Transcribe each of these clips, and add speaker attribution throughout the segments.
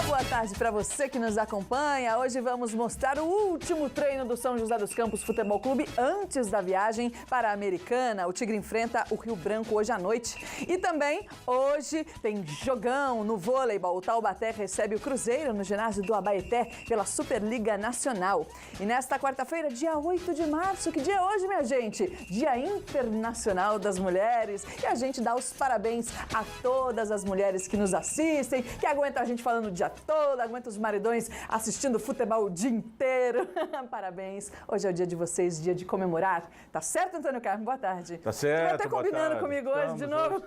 Speaker 1: Boa tarde para você que nos acompanha. Hoje vamos mostrar o último treino do São José dos Campos Futebol Clube antes da viagem para a Americana. O Tigre enfrenta o Rio Branco hoje à noite. E também hoje tem jogão no vôleibol. O Taubaté recebe o Cruzeiro no ginásio do Abaeté pela Superliga Nacional. E nesta quarta-feira, dia 8 de março, que dia é hoje, minha gente? Dia Internacional das Mulheres. E a gente dá os parabéns a todas as mulheres que nos assistem, que aguentam a gente falando o dia todo, aguenta os maridões assistindo futebol o dia inteiro. Parabéns. Hoje é o dia de vocês, dia de comemorar. Tá certo, Antônio Carmo? Boa tarde.
Speaker 2: Tá certo.
Speaker 1: Você vai estar combinando comigo hoje de novo?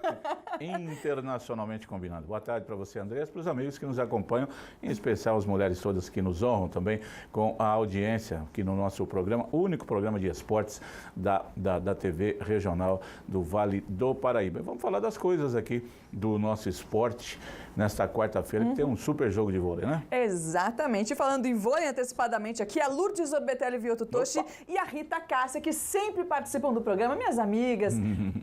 Speaker 2: Internacionalmente combinado. Boa tarde para você, Andrés, para os amigos que nos acompanham, em especial as mulheres todas que nos honram também com a audiência aqui no nosso programa, o único programa de esportes da TV regional do Vale do Paraíba. Vamos falar das coisas aqui do nosso esporte nesta quarta-feira, que tem um super jogo de vôlei, né?
Speaker 1: Exatamente. Falando em vôlei antecipadamente aqui, a Lourdes Orbetelli Vioto Toshi e a Rita Cássia, que sempre participam do programa, minhas amigas.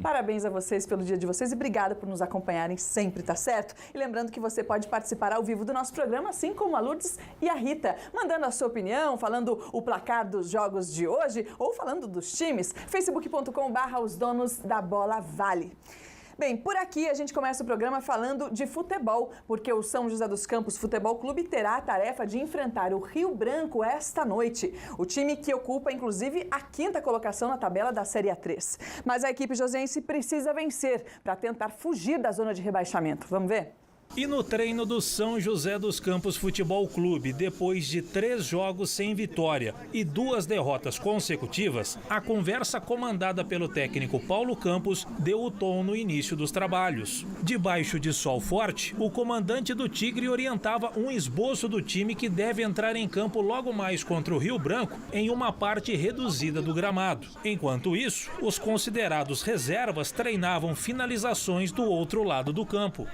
Speaker 1: Parabéns a vocês pelo dia de vocês e obrigada por nos acompanharem sempre, tá certo? E lembrando que você pode participar ao vivo do nosso programa, assim como a Lourdes e a Rita, mandando a sua opinião, falando o placar dos jogos de hoje ou falando dos times. facebook.com/os donos da bola vale. Bem, por aqui a gente começa o programa falando de futebol, porque o São José dos Campos Futebol Clube terá a tarefa de enfrentar o Rio Branco esta noite. O time que ocupa, inclusive, a 5ª colocação na tabela da Série A3. Mas a equipe joseense precisa vencer para tentar fugir da zona de rebaixamento. Vamos ver?
Speaker 3: E no treino do São José dos Campos Futebol Clube, depois de 3 jogos sem vitória e 2 derrotas consecutivas, a conversa comandada pelo técnico Paulo Campos deu o tom no início dos trabalhos. Debaixo de sol forte, o comandante do Tigre orientava um esboço do time que deve entrar em campo logo mais contra o Rio Branco em uma parte reduzida do gramado. Enquanto isso, os considerados reservas treinavam finalizações do outro lado do campo.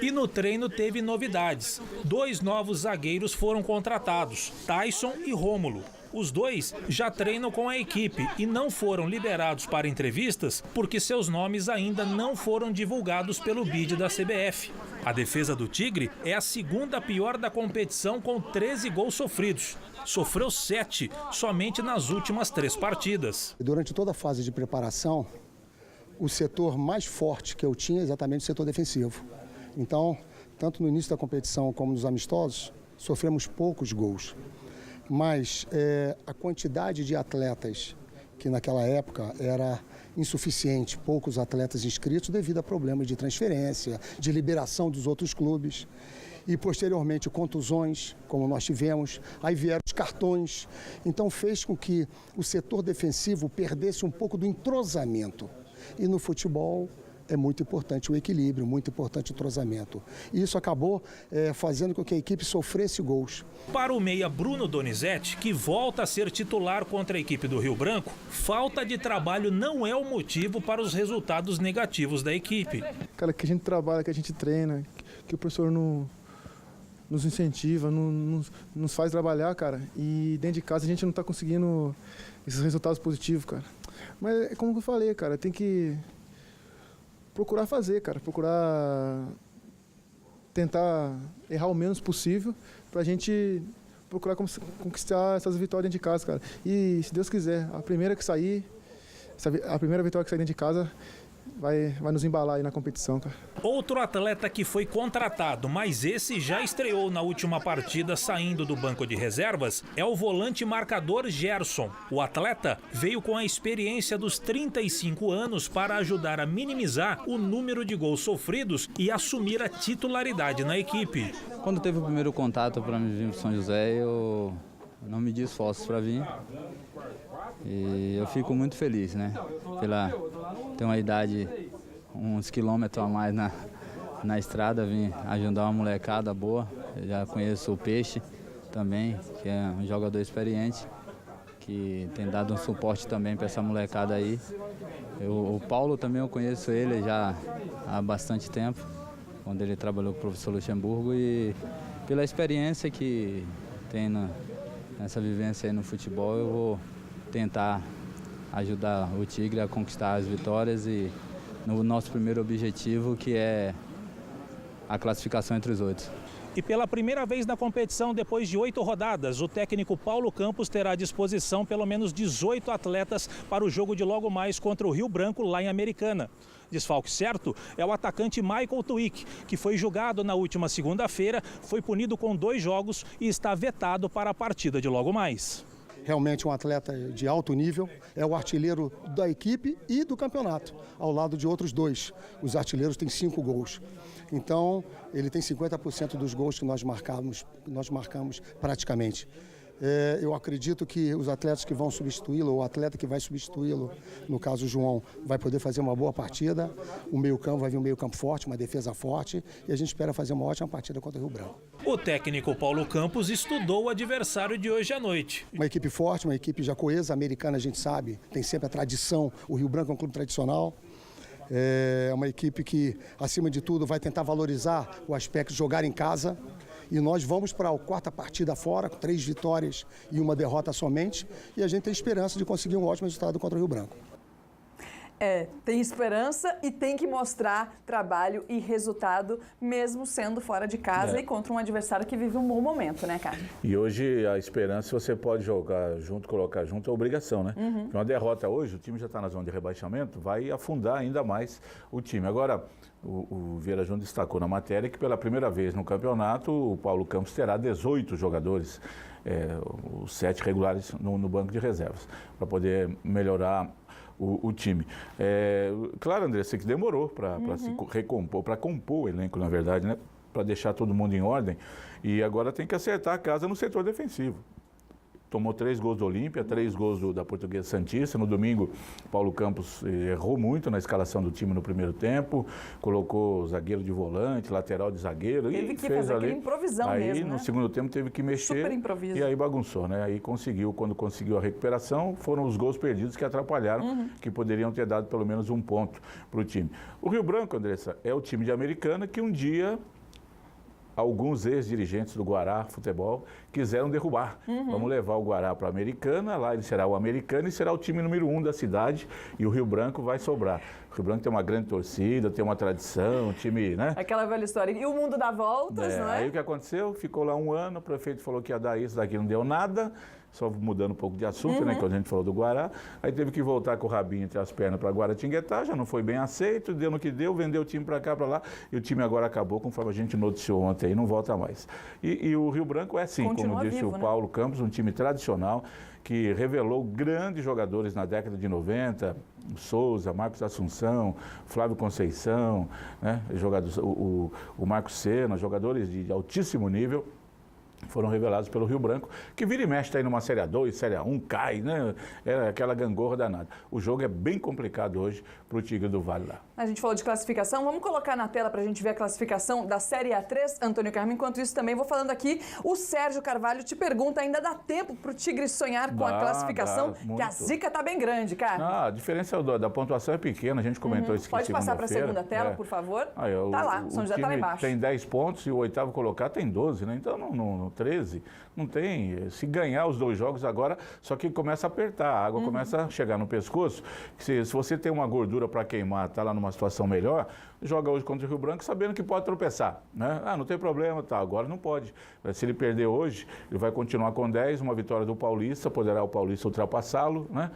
Speaker 3: E no treino teve novidades. 2 novos zagueiros foram contratados, Tyson e Rômulo. Os 2 já treinam com a equipe e não foram liberados para entrevistas porque seus nomes ainda não foram divulgados pelo BID da CBF. A defesa do Tigre é a 2ª pior da competição com 13 gols sofridos. Sofreu 7 somente nas últimas 3 partidas.
Speaker 4: Durante toda a fase de preparação, o setor mais forte que eu tinha é exatamente o setor defensivo. Então, tanto no início da competição como nos amistosos, sofremos poucos gols. Mas a quantidade de atletas que naquela época era insuficiente, poucos atletas inscritos devido a problemas de transferência, de liberação dos outros clubes. E posteriormente contusões, como nós tivemos, aí vieram os cartões. Então fez com que o setor defensivo perdesse um pouco do entrosamento. E no futebol é muito importante o equilíbrio, muito importante o entrosamento. E isso acabou fazendo com que a equipe sofresse gols.
Speaker 3: Para o meia Bruno Donizete, que volta a ser titular contra a equipe do Rio Branco, falta de trabalho não é o motivo para os resultados negativos da equipe.
Speaker 5: Cara, que a gente trabalha, que a gente treina, que o professor nos incentiva, nos faz trabalhar, cara. E dentro de casa a gente não está conseguindo esses resultados positivos, cara. Mas é como eu falei, cara, tem que procurar fazer, cara, procurar tentar errar o menos possível pra gente procurar conquistar essas vitórias dentro de casa, cara. E se Deus quiser, a primeira que sair, a primeira vitória que sair dentro de casa vai nos embalar aí na competição, cara.
Speaker 3: Outro atleta que foi contratado, mas esse já estreou na última partida saindo do banco de reservas, é o volante marcador Gerson. O atleta veio com a experiência dos 35 anos para ajudar a minimizar o número de gols sofridos e assumir a titularidade na equipe.
Speaker 6: Quando teve o primeiro contato para mim vir para São José, eu não medi esforços para vir. E eu fico muito feliz, né? Ter uma idade, uns quilômetros a mais na estrada, vim ajudar uma molecada boa. Eu já conheço o Peixe também, que é um jogador experiente, que tem dado um suporte também para essa molecada aí. O Paulo também, eu conheço ele já há bastante tempo, quando ele trabalhou com o professor Luxemburgo, e pela experiência que tem nessa vivência aí no futebol, eu vou tentar ajudar o Tigre a conquistar as vitórias e no nosso primeiro objetivo, que é a classificação entre os 8.
Speaker 3: E pela primeira vez na competição, depois de 8 rodadas, o técnico Paulo Campos terá à disposição pelo menos 18 atletas para o jogo de logo mais contra o Rio Branco, lá em Americana. Desfalque certo é o atacante Michael Twick, que foi julgado na última segunda-feira, foi punido com 2 jogos e está vetado para a partida de logo mais.
Speaker 4: Realmente um atleta de alto nível, é o artilheiro da equipe e do campeonato, ao lado de outros 2. Os artilheiros têm 5 gols. Então, ele tem 50% dos gols que nós marcamos praticamente. Eu acredito que os atletas que vão substituí-lo, ou o atleta que vai substituí-lo, no caso o João, vai poder fazer uma boa partida. O meio-campo vai vir um meio-campo forte, uma defesa forte, e a gente espera fazer uma ótima partida contra o Rio Branco.
Speaker 3: O técnico Paulo Campos estudou o adversário de hoje à noite.
Speaker 4: Uma equipe forte, uma equipe já coesa, americana, a gente sabe, tem sempre a tradição. O Rio Branco é um clube tradicional. É uma equipe que, acima de tudo, vai tentar valorizar o aspecto de jogar em casa. E nós vamos para a 4ª partida fora, com 3 vitórias e 1 derrota somente. E a gente tem esperança de conseguir um ótimo resultado contra o Rio Branco.
Speaker 1: Tem esperança e tem que mostrar trabalho e resultado, mesmo sendo fora de casa e contra um adversário que vive um bom momento, né, cara?
Speaker 2: E hoje a esperança você pode jogar junto, colocar junto, é obrigação, né? Porque uma derrota hoje, o time já está na zona de rebaixamento, vai afundar ainda mais o time. Agora, o Vieira Júnior destacou na matéria que pela primeira vez no campeonato o Paulo Campos terá 18 jogadores, os 7 regulares no banco de reservas, para poder melhorar o time. Claro, André, você que demorou para se recompor, para compor o elenco, na verdade, né? Para deixar todo mundo em ordem. E agora tem que acertar a casa no setor defensivo. Tomou 3 gols do Olímpia, 3 gols da Portuguesa Santista. No domingo, Paulo Campos errou muito na escalação do time no primeiro tempo, colocou zagueiro de volante, lateral de zagueiro.
Speaker 1: Teve que fazer aquele improvisão mesmo,
Speaker 2: Aí, no segundo tempo, teve que mexer.
Speaker 1: Super improviso.
Speaker 2: E aí bagunçou, né? Aí quando conseguiu a recuperação, foram os gols perdidos que atrapalharam, que poderiam ter dado pelo menos 1 ponto para o time. O Rio Branco, Andressa, é o time de Americana que um dia alguns ex-dirigentes do Guará Futebol quiseram derrubar. Vamos levar o Guará para a Americana, lá ele será o Americana e será o time número 1 da cidade e o Rio Branco vai sobrar. O Rio Branco tem uma grande torcida, tem uma tradição, um time, né?
Speaker 1: Aquela velha história. E o mundo dá voltas, não é?
Speaker 2: Aí o que aconteceu? Ficou lá 1 ano, o prefeito falou que ia dar isso, daqui não deu nada. Só mudando um pouco de assunto, né? Quando a gente falou do Guará. Aí teve que voltar com o rabinho entre as pernas para Guaratinguetá, já não foi bem aceito, deu no que deu, vendeu o time para cá, para lá. E o time agora acabou, conforme a gente noticiou ontem, aí não volta mais. E o Rio Branco é assim,
Speaker 1: continua
Speaker 2: como disse
Speaker 1: vivo,
Speaker 2: o Paulo Campos, um time tradicional que revelou grandes jogadores na década de 90, Souza, Marcos Assunção, Flávio Conceição, né? Jogadores, o Marcos Senna, jogadores de altíssimo nível. Foram revelados pelo Rio Branco, que vira e mexe tá aí numa Série A2, Série A1, cai, né? É aquela gangorra danada. O jogo é bem complicado hoje para o Tigre do Vale lá.
Speaker 1: A gente falou de classificação, vamos colocar na tela para a gente ver a classificação da Série A3, Antônio Carmo. Enquanto isso também vou falando aqui, o Sérgio Carvalho te pergunta, ainda dá tempo para o Tigre sonhar com a classificação? Que a zica tá bem grande, cara.
Speaker 2: A diferença da pontuação é pequena, a gente comentou isso aqui
Speaker 1: Pode passar para a segunda tela, por favor? Tá lá, São José tá lá embaixo.
Speaker 2: Tem 10 pontos e o 8º colocado tem 12, né? Então no 13 não tem. Se ganhar os 2 jogos agora, só que começa a apertar, a água começa a chegar no pescoço. Se você tem uma gordura para queimar, tá lá numa situação melhor, joga hoje contra o Rio Branco sabendo que pode tropeçar, né? Não tem problema, tá, agora não pode. Se ele perder hoje, ele vai continuar com 10, uma vitória do Paulista, poderá o Paulista ultrapassá-lo, né?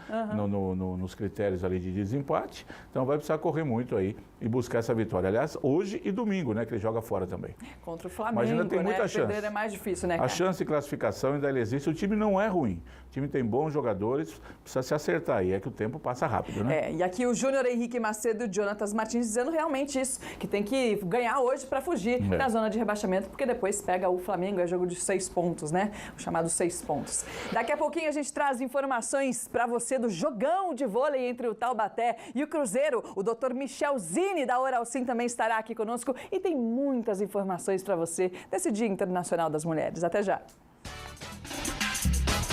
Speaker 2: Nos critérios ali de desempate. Então vai precisar correr muito aí e buscar essa vitória. Aliás, hoje e domingo, né, que ele joga fora também.
Speaker 1: Contra o Flamengo,
Speaker 2: mas ainda tem muita chance.
Speaker 1: Perder é mais difícil, né, cara?
Speaker 2: A chance de classificação ainda existe. O time não é ruim. O time tem bons jogadores, precisa se acertar aí. É que o tempo passa rápido, né?
Speaker 1: E aqui o Júnior Henrique Macedo e o Jonatas Martins dizendo realmente isso, que tem que ganhar hoje para fugir da zona de rebaixamento, porque depois pega o Flamengo, é jogo de 6 pontos, né? O chamado 6 pontos. Daqui a pouquinho a gente traz informações para você do jogão de vôlei entre o Taubaté e o Cruzeiro. O Dr. Michel Zini, da Oralcim, também estará aqui conosco e tem muitas informações para você desse Dia Internacional das Mulheres. Até já!